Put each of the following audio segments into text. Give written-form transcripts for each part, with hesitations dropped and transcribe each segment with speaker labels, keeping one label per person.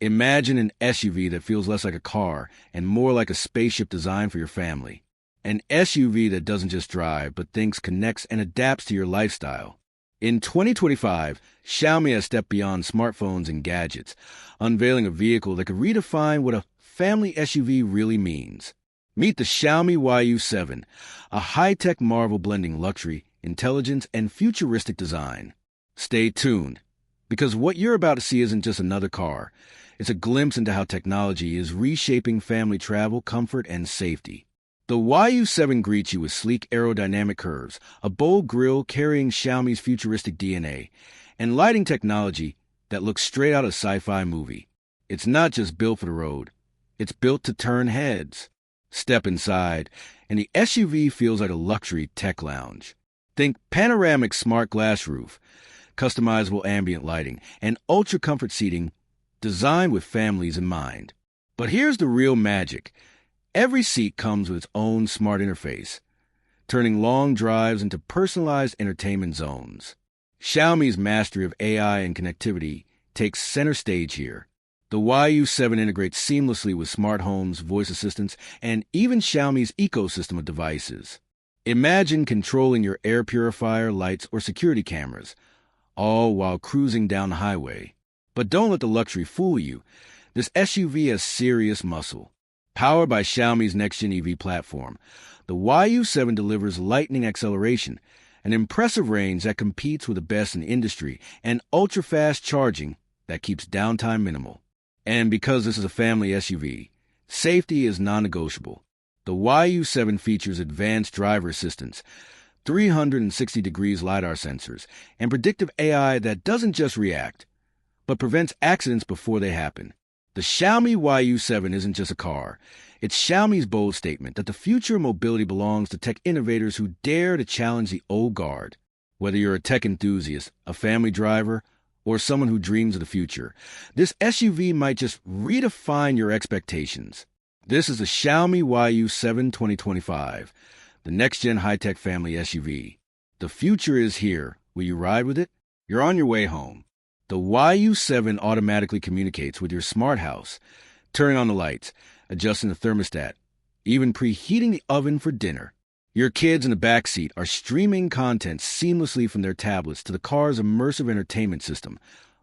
Speaker 1: Imagine an SUV that feels less like a car and more like a spaceship designed for your family. An SUV that doesn't just drive, but thinks, connects, and adapts to your lifestyle. In 2025, Xiaomi has stepped beyond smartphones and gadgets, unveiling a vehicle that could redefine what a family SUV really means. Meet the Xiaomi YU7, a high-tech marvel blending luxury, intelligence, and futuristic design. Stay tuned, because what you're about to see isn't just another car. It's a glimpse into how technology is reshaping family travel, comfort, and safety. The YU7 greets you with sleek aerodynamic curves, a bold grille carrying Xiaomi's futuristic DNA, and lighting technology that looks straight out of a sci-fi movie. It's not just built for the road. It's built to turn heads. Step inside, and the SUV feels like a luxury tech lounge. Think panoramic smart glass roof, customizable ambient lighting, and ultra-comfort seating designed with families in mind. But here's the real magic. Every seat comes with its own smart interface, turning long drives into personalized entertainment zones. Xiaomi's mastery of AI and connectivity takes center stage here. The YU7 integrates seamlessly with smart homes, voice assistants, and even Xiaomi's ecosystem of devices. Imagine controlling your air purifier, lights, or security cameras, all while cruising down the highway. But don't let the luxury fool you. This SUV has serious muscle. Powered by Xiaomi's next-gen EV platform, the YU7 delivers lightning acceleration, an impressive range that competes with the best in the industry, and ultra-fast charging that keeps downtime minimal. And because this is a family SUV, safety is non-negotiable. The YU7 features advanced driver assistance, 360 degrees LiDAR sensors, and predictive AI that doesn't just react, but prevents accidents before they happen. The Xiaomi YU7 isn't just a car. It's Xiaomi's bold statement that the future of mobility belongs to tech innovators who dare to challenge the old guard. Whether you're a tech enthusiast, a family driver, or someone who dreams of the future, this SUV might just redefine your expectations. This is the Xiaomi YU7 2025, the next-gen high-tech family SUV. The future is here. Will you ride with it? You're on your way home. The YU7 automatically communicates with your smart house, turning on the lights, adjusting the thermostat, even preheating the oven for dinner. Your kids in the back seat are streaming content seamlessly from their tablets to the car's immersive entertainment system,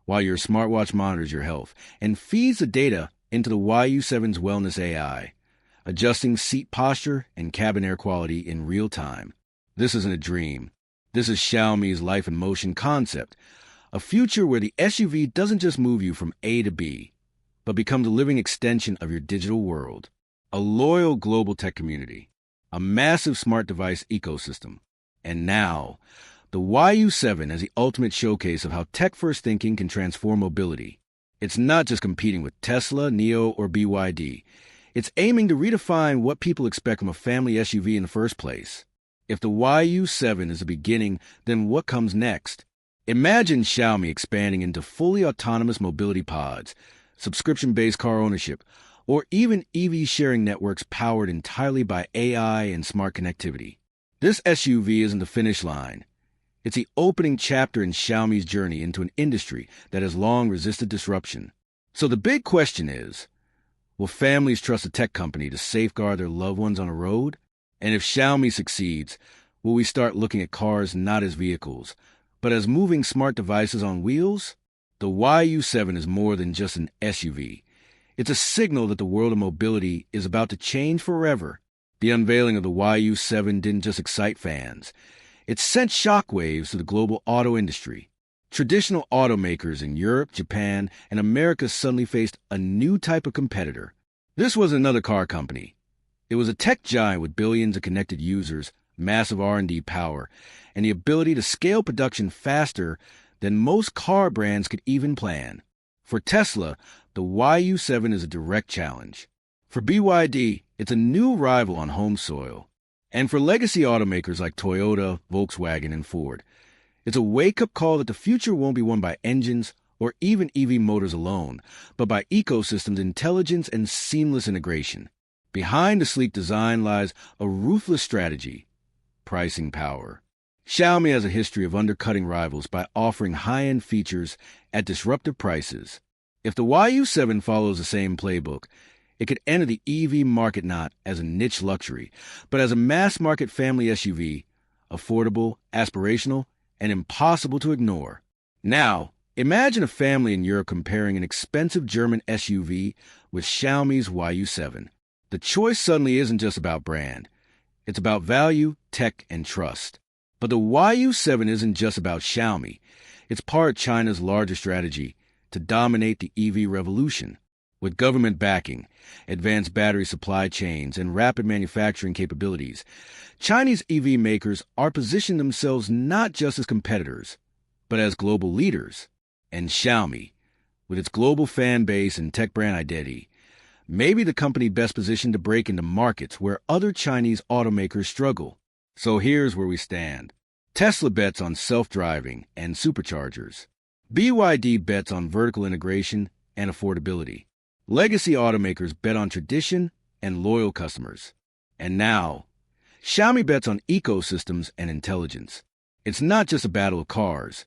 Speaker 1: while your smartwatch monitors your health and feeds the data into the YU7's wellness AI, adjusting seat posture and cabin air quality in real time. This isn't a dream. This is Xiaomi's life in motion concept, a future where the SUV doesn't just move you from A to B, but becomes a living extension of your digital world, a loyal global tech community, a massive smart device ecosystem. And now, the YU7 as the ultimate showcase of how tech-first thinking can transform mobility. It's not just competing with Tesla, NIO, or BYD. It's aiming to redefine what people expect from a family SUV in the first place. If the YU7 is the beginning, then what comes next? Imagine Xiaomi expanding into fully autonomous mobility pods, subscription-based car ownership, or even EV sharing networks powered entirely by AI and smart connectivity. This SUV isn't the finish line. It's the opening chapter in Xiaomi's journey into an industry that has long resisted disruption. So the big question is, will families trust a tech company to safeguard their loved ones on the road? And if Xiaomi succeeds, will we start looking at cars not as vehicles, but as moving smart devices on wheels? The YU7 is more than just an SUV. It's a signal that the world of mobility is about to change forever. The unveiling of the YU7 didn't just excite fans. It sent shockwaves to the global auto industry. Traditional automakers in Europe, Japan, and America suddenly faced a new type of competitor. This was another car company. It was a tech giant with billions of connected users, massive R&D power, and the ability to scale production faster than most car brands could even plan. For Tesla, the YU7 is a direct challenge. For BYD, it's a new rival on home soil. And for legacy automakers like Toyota, Volkswagen, and Ford, it's a wake-up call that the future won't be won by engines or even EV motors alone, but by ecosystems, intelligence, and seamless integration. Behind the sleek design lies a ruthless strategy: pricing power. Xiaomi has a history of undercutting rivals by offering high-end features at disruptive prices. If the YU7 follows the same playbook, it could enter the EV market not as a niche luxury, but as a mass-market family SUV, affordable, aspirational, and impossible to ignore. Now, imagine a family in Europe comparing an expensive German SUV with Xiaomi's YU7. The choice suddenly isn't just about brand. It's about value, tech, and trust. But the YU7 isn't just about Xiaomi. It's part of China's larger strategy to dominate the EV revolution. With government backing, advanced battery supply chains, and rapid manufacturing capabilities, Chinese EV makers are positioning themselves not just as competitors, but as global leaders. And Xiaomi, with its global fan base and tech brand identity, may be the company best positioned to break into markets where other Chinese automakers struggle. So here's where we stand. Tesla bets on self-driving and superchargers. BYD bets on vertical integration and affordability. Legacy automakers bet on tradition and loyal customers. And now, Xiaomi bets on ecosystems and intelligence. It's not just a battle of cars.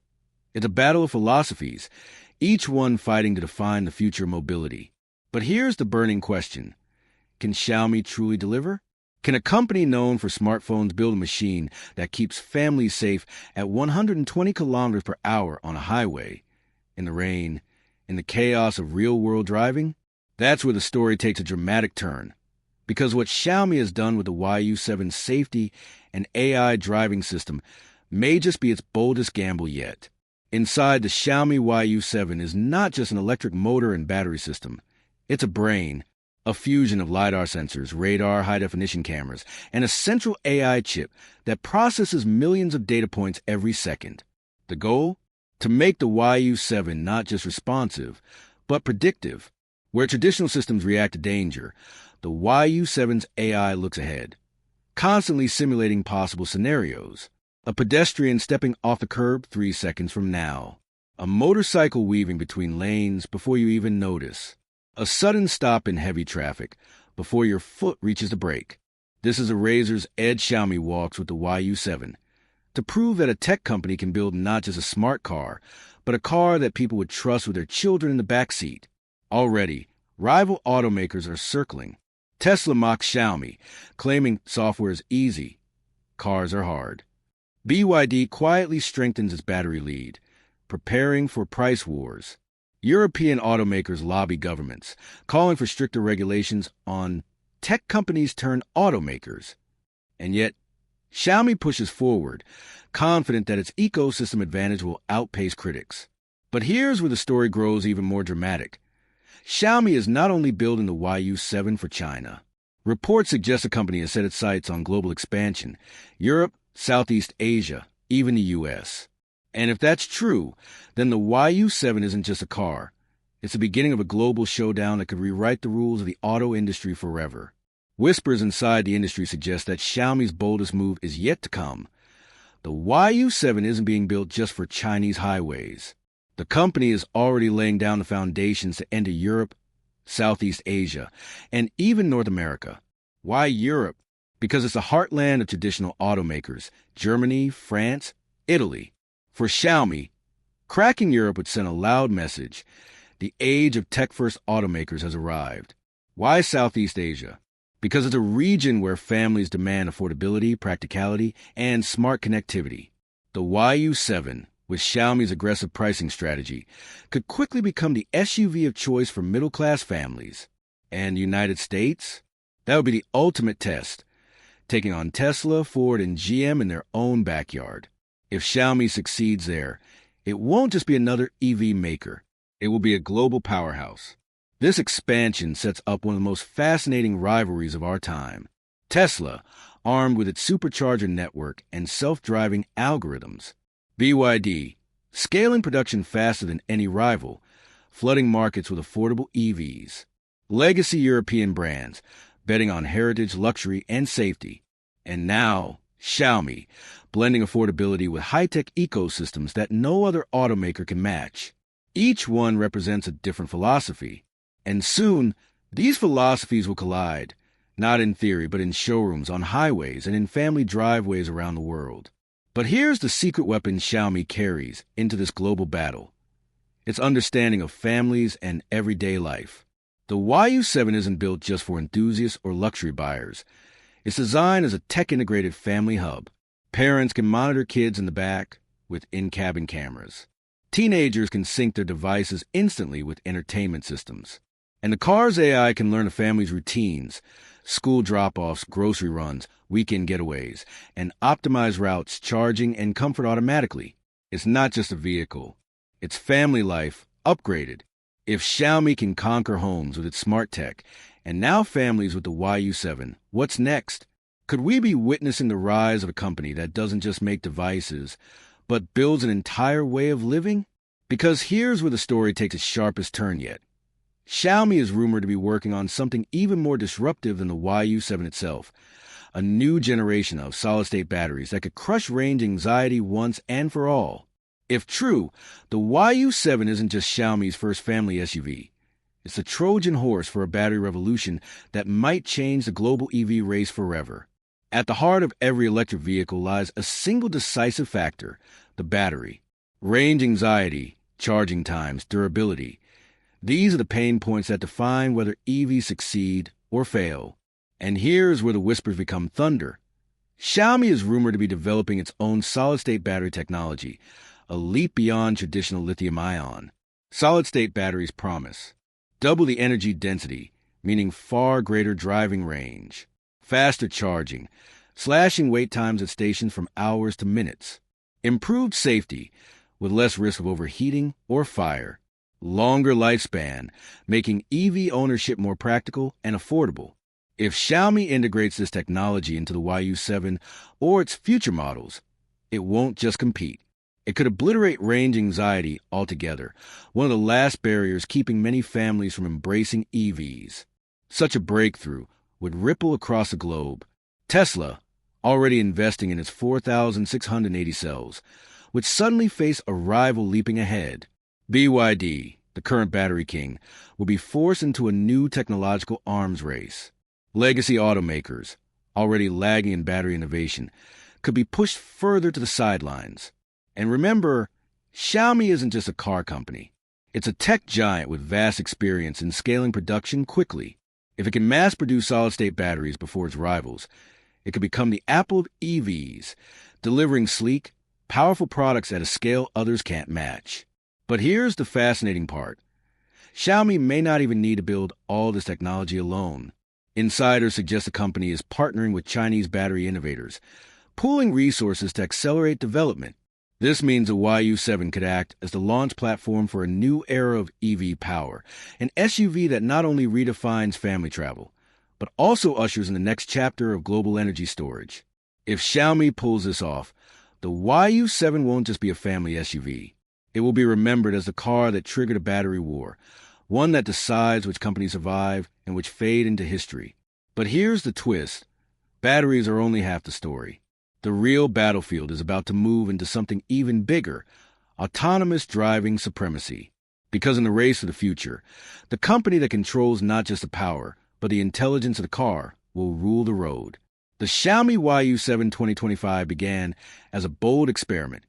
Speaker 1: It's a battle of philosophies, each one fighting to define the future of mobility. But here's the burning question. Can Xiaomi truly deliver? Can a company known for smartphones build a machine that keeps families safe at 120 kilometers per hour on a highway, in the rain, in the chaos of real-world driving? That's where the story takes a dramatic turn. Because what Xiaomi has done with the YU7 safety and AI driving system may just be its boldest gamble yet. Inside the Xiaomi YU7 is not just an electric motor and battery system. It's a brain, a fusion of LiDAR sensors, radar, high-definition cameras, and a central AI chip that processes millions of data points every second. The goal? To make the YU7 not just responsive, but predictive. Where traditional systems react to danger, the YU7's AI looks ahead, constantly simulating possible scenarios. A pedestrian stepping off the curb 3 seconds from now. A motorcycle weaving between lanes before you even notice. A sudden stop in heavy traffic before your foot reaches the brake. This is a razor's edge Xiaomi walks with the YU7 to prove that a tech company can build not just a smart car, but a car that people would trust with their children in the backseat. Already, rival automakers are circling. Tesla mocks Xiaomi, claiming software is easy, cars are hard. BYD quietly strengthens its battery lead, preparing for price wars. European automakers lobby governments, calling for stricter regulations on tech companies turned automakers. And yet, Xiaomi pushes forward, confident that its ecosystem advantage will outpace critics. But here's where the story grows even more dramatic. Xiaomi is not only building the YU7 for China. Reports suggest the company has set its sights on global expansion, Europe, Southeast Asia, even the US. And if that's true, then the YU7 isn't just a car. It's the beginning of a global showdown that could rewrite the rules of the auto industry forever. Whispers inside the industry suggest that Xiaomi's boldest move is yet to come. The YU7 isn't being built just for Chinese highways. The company is already laying down the foundations to enter Europe, Southeast Asia, and even North America. Why Europe? Because it's the heartland of traditional automakers, Germany, France, Italy. For Xiaomi, cracking Europe would send a loud message. The age of tech-first automakers has arrived. Why Southeast Asia? Because it's a region where families demand affordability, practicality, and smart connectivity. The YU7, with Xiaomi's aggressive pricing strategy, could quickly become the SUV of choice for middle-class families. And the United States? That would be the ultimate test, taking on Tesla, Ford, and GM in their own backyard. If Xiaomi succeeds there, it won't just be another EV maker. It will be a global powerhouse. This expansion sets up one of the most fascinating rivalries of our time. Tesla, armed with its supercharger network and self-driving algorithms. BYD, scaling production faster than any rival, flooding markets with affordable EVs. Legacy European brands, betting on heritage, luxury, and safety. And now, Xiaomi, blending affordability with high-tech ecosystems that no other automaker can match. Each one represents a different philosophy. And soon, these philosophies will collide, not in theory, but in showrooms, on highways, and in family driveways around the world. But here's the secret weapon Xiaomi carries into this global battle. its understanding of families and everyday life. The YU7 isn't built just for enthusiasts or luxury buyers. It's designed as a tech-integrated family hub. Parents can monitor kids in the back with in-cabin cameras. Teenagers can sync their devices instantly with entertainment systems. And the car's AI can learn a family's routines, school drop-offs, grocery runs, weekend getaways, and optimize routes, charging, and comfort automatically. It's not just a vehicle. It's family life upgraded. If Xiaomi can conquer homes with its smart tech, and now families with the YU7, what's next? Could we be witnessing the rise of a company that doesn't just make devices, but builds an entire way of living? Because here's where the story takes its sharpest turn yet. Xiaomi is rumored to be working on something even more disruptive than the YU7 itself, a new generation of solid-state batteries that could crush range anxiety once and for all. If true, the YU7 isn't just Xiaomi's first family SUV. It's the Trojan horse for a battery revolution that might change the global EV race forever. At the heart of every electric vehicle lies a single decisive factor: the battery. Range anxiety, charging times, durability. These are the pain points that define whether EVs succeed or fail. And here's where the whispers become thunder. Xiaomi is rumored to be developing its own solid-state battery technology, a leap beyond traditional lithium-ion. Solid-state batteries promise double the energy density, meaning far greater driving range, faster charging, slashing wait times at stations from hours to minutes, improved safety with less risk of overheating or fire, longer lifespan, making EV ownership more practical and affordable. If Xiaomi integrates this technology into the YU7 or its future models, it won't just compete. It could obliterate range anxiety altogether, one of the last barriers keeping many families from embracing EVs. Such a breakthrough would ripple across the globe. Tesla, already investing in its 4,680 cells, would suddenly face a rival leaping ahead. BYD, the current battery king, will be forced into a new technological arms race. Legacy automakers, already lagging in battery innovation, could be pushed further to the sidelines. And remember, Xiaomi isn't just a car company. It's a tech giant with vast experience in scaling production quickly. If it can mass-produce solid-state batteries before its rivals, it could become the Apple of EVs, delivering sleek, powerful products at a scale others can't match. But here's the fascinating part. Xiaomi may not even need to build all this technology alone. Insiders suggest the company is partnering with Chinese battery innovators, pooling resources to accelerate development. This means the YU7 could act as the launch platform for a new era of EV power, an SUV that not only redefines family travel, but also ushers in the next chapter of global energy storage. If Xiaomi pulls this off, the YU7 won't just be a family SUV. It will be remembered as the car that triggered a battery war, one that decides which companies survive and which fade into history. But here's the twist. Batteries are only half the story. The real battlefield is about to move into something even bigger: autonomous driving supremacy. Because in the race for the future, the company that controls not just the power, but the intelligence of the car will rule the road. The Xiaomi YU7 2025 began as a bold experiment.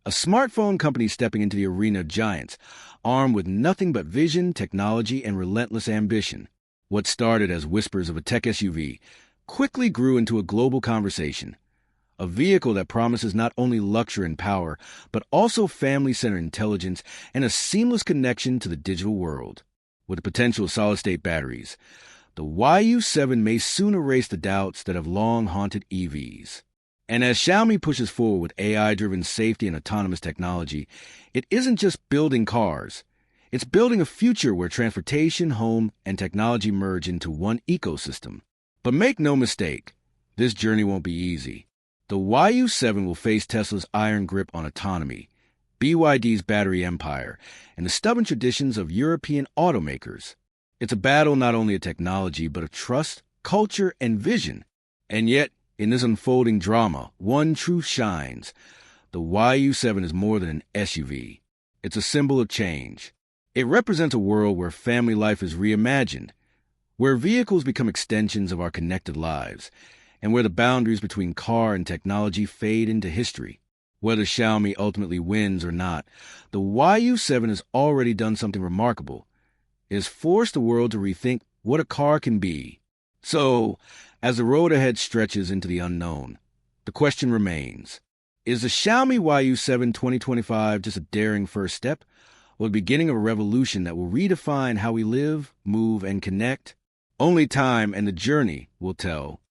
Speaker 1: A smartphone company stepping into the arena of giants, armed with nothing but vision, technology, and relentless ambition. What started as whispers of a tech SUV quickly grew into a global conversation. A vehicle that promises not only luxury and power, but also family-centered intelligence and a seamless connection to the digital world. With the potential of solid-state batteries, the YU7 may soon erase the doubts that have long haunted EVs. And as Xiaomi pushes forward with AI-driven safety and autonomous technology, it isn't just building cars. It's building a future where transportation, home, and technology merge into one ecosystem. But make no mistake, this journey won't be easy. The YU7 will face Tesla's iron grip on autonomy, BYD's battery empire, and the stubborn traditions of European automakers. It's a battle not only of technology, but of trust, culture, and vision. And yet, in this unfolding drama, one truth shines. The YU7 is more than an SUV. It's a symbol of change. It represents a world where family life is reimagined, where vehicles become extensions of our connected lives, and where the boundaries between car and technology fade into history. Whether Xiaomi ultimately wins or not, the YU7 has already done something remarkable. It has forced the world to rethink what a car can be. So, as the road ahead stretches into the unknown, the question remains, is the Xiaomi YU7 2025 just a daring first step, or the beginning of a revolution that will redefine how we live, move, and connect? Only time and the journey will tell.